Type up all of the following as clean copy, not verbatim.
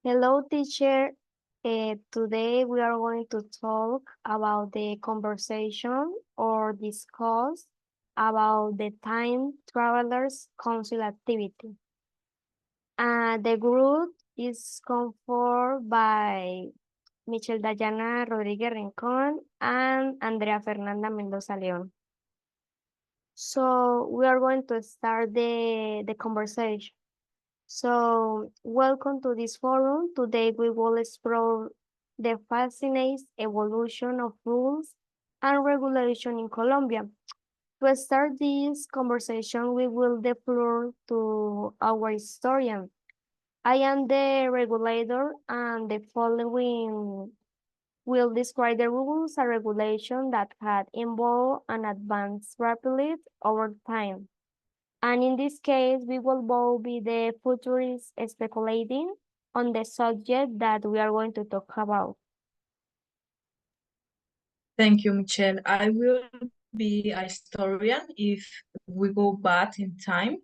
Hello, teacher. Today we are going to talk about the conversation or discuss about the time travelers council activity. The group is conformed by Michelle Dayana Rodríguez Rincón and Andrea Fernanda Mendoza León. So we are going to start the conversation. So, welcome to this forum. Today we will explore the fascinating evolution of rules and regulation in Colombia. To start this conversation, we will defer to our historian. I am the regulator, and the following will describe the rules and regulations that had evolved and advanced rapidly over time. And in this case, we will both be the futurists speculating on the subject that we are going to talk about. Thank you, Michelle. I will be a historian. If we go back in time,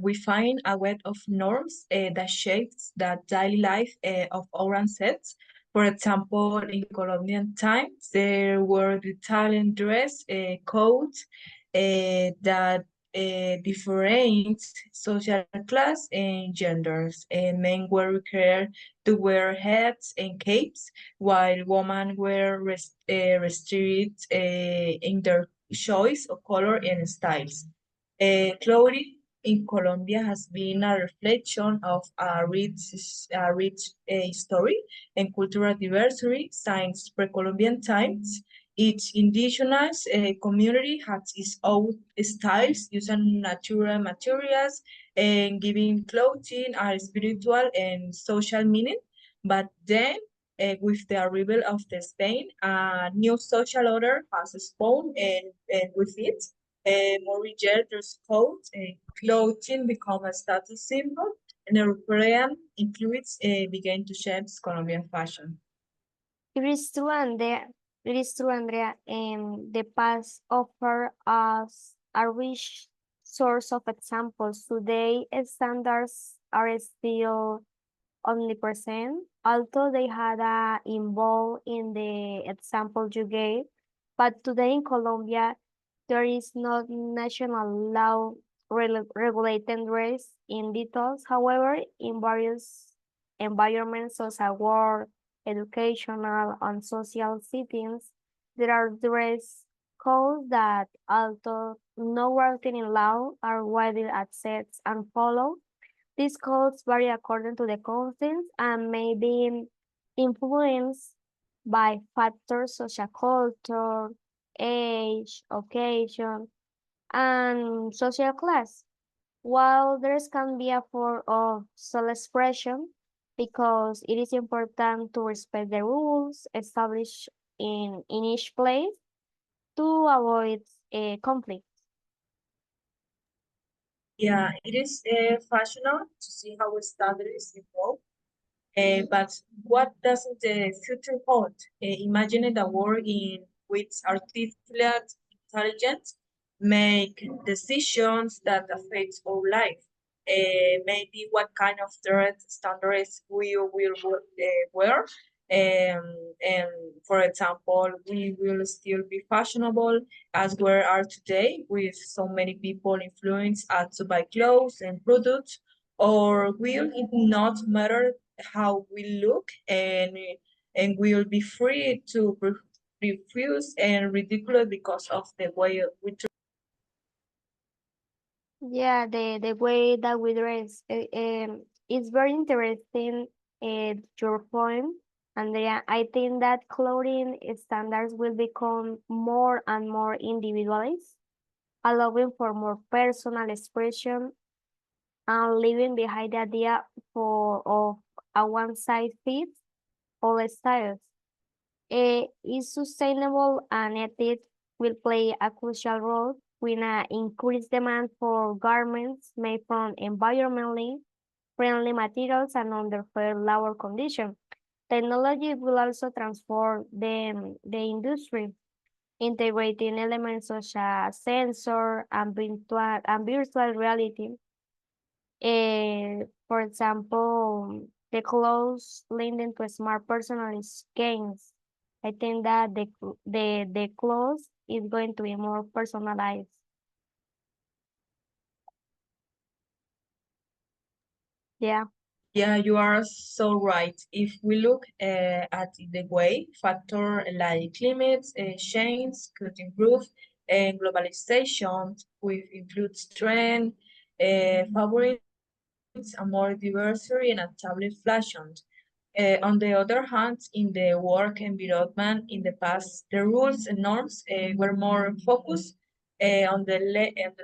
we find a web of norms that shapes the daily life of our ancestors. For example, in Colombian times, there were the talent dress codes that different social class and genders. Men were required to wear hats and capes, while women were restricted in their choice of color and styles. Clothing in Colombia has been a reflection of a rich history and cultural diversity since pre-Columbian times. Each indigenous community has its own styles using natural materials and giving clothing a spiritual and social meaning. But then, with the arrival of the Spain, a new social order has spawned, and with it, more dress code, clothing become a status symbol, and European influence began to shape Colombian fashion. It is true, Andrea. It is true, Andrea. The past offer us a rich source of examples. Today, standards are still omnipresent, although they had involved in the example you gave. But today in Colombia, there is no national law regulating race in details. However, in various environments such as work, educational, and social settings, there are dress codes that, although not written in law, are widely accepted and followed. These codes vary according to the context and may be influenced by factors such as culture, age, occasion, and social class. While there can be a form of self-expression, because it is important to respect the rules established in each place to avoid a conflict. Yeah, it is fashionable to see how standards evolve. But what does the future hold? Imagine a world in which artificial intelligence make decisions that affect our life. Maybe what kind of threat standards we will wear. And for example, we will still be fashionable as we are today, with so many people influenced to buy clothes and products, or will it not matter how we look, and we'll be free to refuse and ridiculous because of the way we treat. Yeah, the way that we dress. It's very interesting, your point, Andrea. I think that clothing standards will become more and more individualized, allowing for more personal expression and leaving behind the idea of a one size fits all styles. Is sustainable and ethics will play a crucial role with an increased demand for garments made from environmentally friendly materials and under fair labor conditions. Technology will also transform the industry, integrating elements such as sensor and virtual reality. For example, the clothes linked to smart personalized games. I think that the clothes is going to be more personalized. Yeah. Yeah, you are so right. If we look at the way factors like climate change could improve globalization, which includes trend, favorites, a more diversity and adaptable fashion. On the other hand, in the work environment in the past, the rules and norms were more focused on the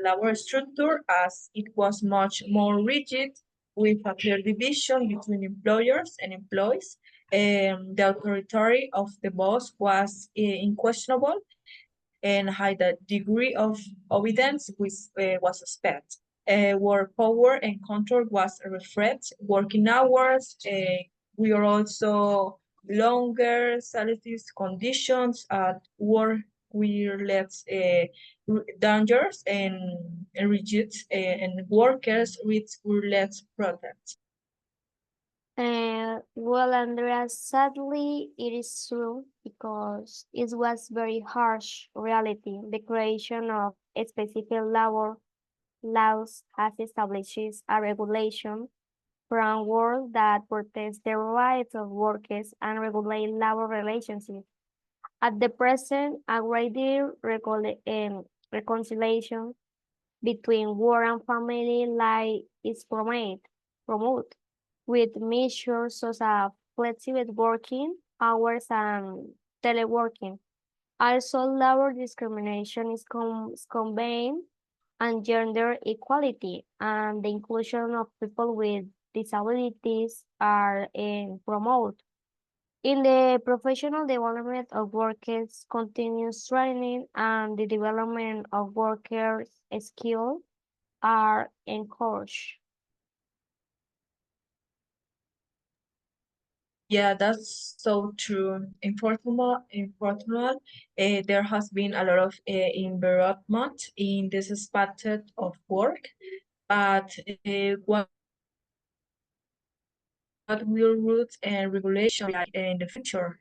labor structure as it was much more rigid with a clear division between employers and employees. The authority of the boss was unquestionable and had a degree of evidence which was expected. Where power and control was a reflect, working hours, we are also longer salaries conditions at work were less dangerous and rigid, and workers with were less protected. Well, Andrea, sadly, it is true because it was very harsh reality. The creation of a specific laws has established a regulation framework that protects the rights of workers and regulate labor relationships. At the present, a greater reconciliation between work and family life is promoted with measures such as flexible working hours and teleworking. Also, labor discrimination is combined and gender equality and the inclusion of people with disabilities are promoted. In the professional development of workers, continuous training and the development of workers' skills are encouraged. Yeah, that's so true. In Portugal, there has been a lot of environment in this aspect of work, but what will rules and regulation like in the future?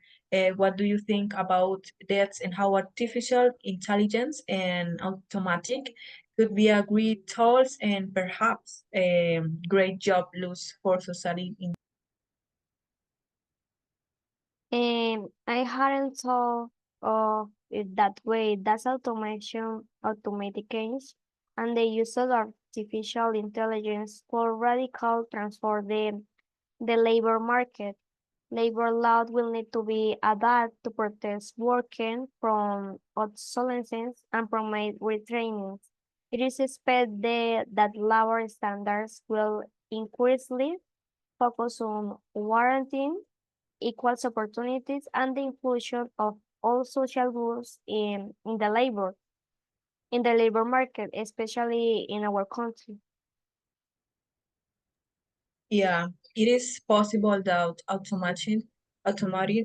What do you think about that and how artificial intelligence and automatic could be a great tools and perhaps great job loss for society in. I hadn't thought of it that way. That's automatics, and the use of artificial intelligence for radical transform the labor market. Labor law will need to be adapted to protect workers from obsolescence and promote retraining. It is expected that labor standards will increasingly focus on warranting equal opportunities and the inclusion of all social groups in the labor market, especially in our country. Yeah, it is possible that automating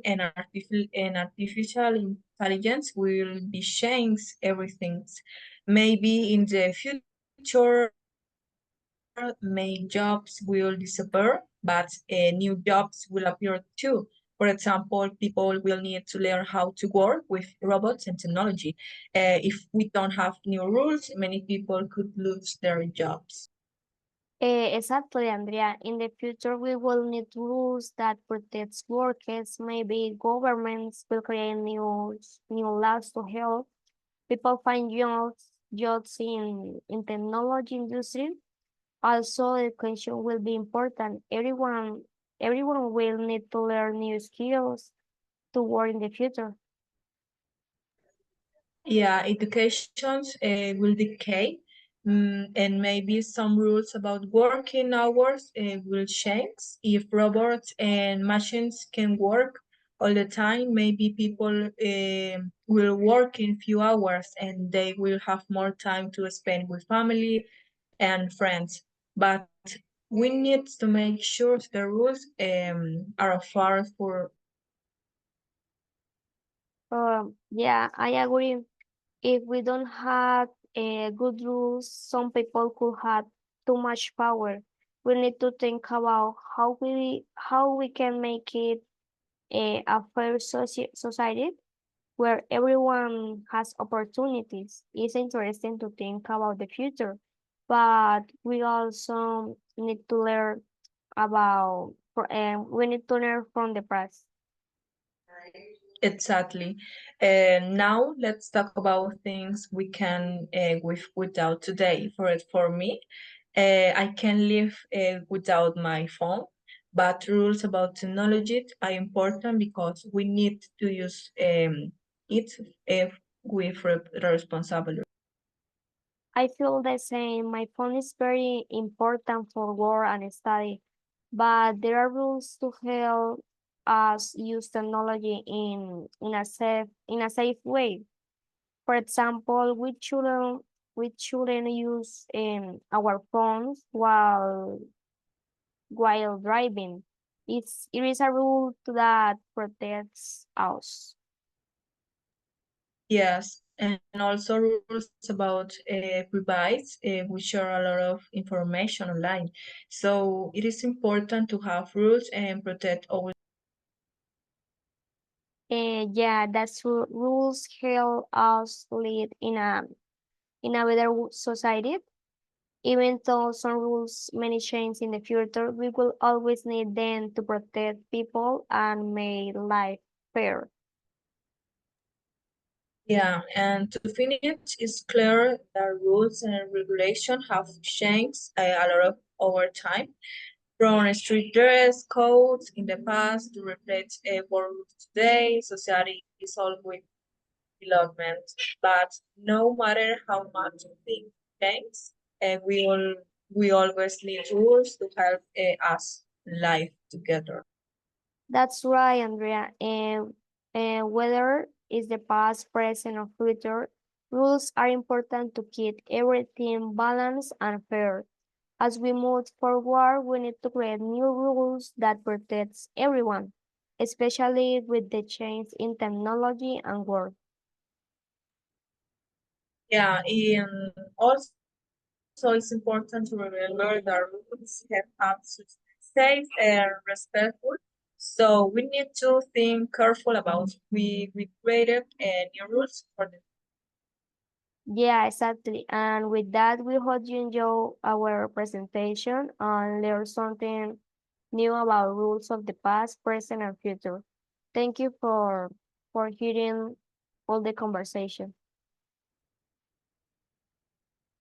and artificial intelligence will be change everything. Maybe in the future, main jobs will disappear, but new jobs will appear too. For example, people will need to learn how to work with robots and technology. If we don't have new rules, many people could lose their jobs. Exactly, Andrea. In the future, we will need rules that protect workers. Maybe governments will create new laws to help people find jobs in technology industry. Also, education will be important. Everyone will need to learn new skills to work in the future. Yeah, education will decay, and maybe some rules about working hours will change. If robots and machines can work all the time, maybe people will work in few hours and they will have more time to spend with family and friends. But we need to make sure the rules are fair for. Yeah, I agree. If we don't have good rules, some people could have too much power. we need to think about how we can make it a fair society where everyone has opportunities. It's interesting to think about the future, but we also need to learn we need to learn from the past. Exactly. And now let's talk about things we can without today. For me, I can live without my phone, but rules about technology are important because we need to use it with responsibility. I feel the same. My phone is very important for work and study, but there are rules to help us use technology in a safe way. For example, we shouldn't use our phones while driving. It is a rule that protects us. Yes, and also rules about privacy. We share a lot of information online, so it is important to have rules and protect our. Yeah, that's rules help us lead in a better society. Even though some rules may change in the future, we will always need them to protect people and make life fair. Yeah, and to finish, it's clear that rules and regulation have changed a lot of over time, from strict dress codes in the past to reflect world today. Society is always development, but no matter how much things change, we always need rules to help us live together. That's right, Andrea. And whether it's the past, present, or future, rules are important to keep everything balanced and fair. As we move forward, we need to create new rules that protects everyone, especially with the change in technology and work. Yeah, and also it's important to remember that rules have to be safe and respectful. So we need to think careful about we created new rules for the. Yeah, exactly. And with that, we hope you enjoy our presentation and learn something new about rules of the past, present, and future. Thank you for hearing all the conversation.